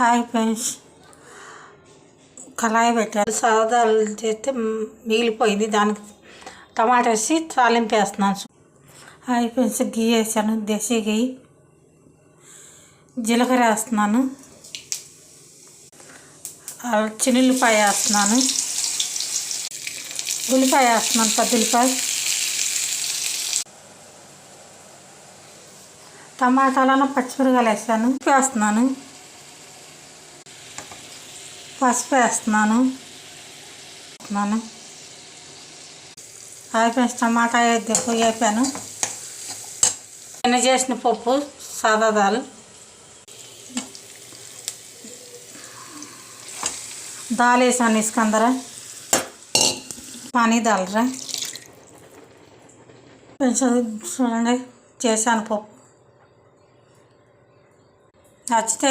Hi friends, కళాయి పెట్టారు. సాదాలు చేస్తే మిగిలిపోయింది, దానికి టమాటా వేసి తాలింపు వేస్తున్నాను. హాయ్ ఫ్రెండ్స్, గీ వేసాను, దేశీ గీ. జీలకర్ర వేస్తున్నాను, చిన్నుల్లిపాయ వేస్తున్నాను, ఉల్లిపాయ వేస్తున్నాను, పెద్ద ఉల్లిపాయ, టమాటాలను పచ్చిమిరకాయలు వేసాను, వేస్తున్నాను, పసుపు వేస్తున్నాను. హాయ్ ఫ్రెండ్స్, టమాటా వేపాను. నిన్న చేసిన పప్పు సాదా దాల్ వేసాను. ఇస్కందర పానీ దాల్రా కొంచెం చూడండి, చేశాను పప్పు. నచ్చితే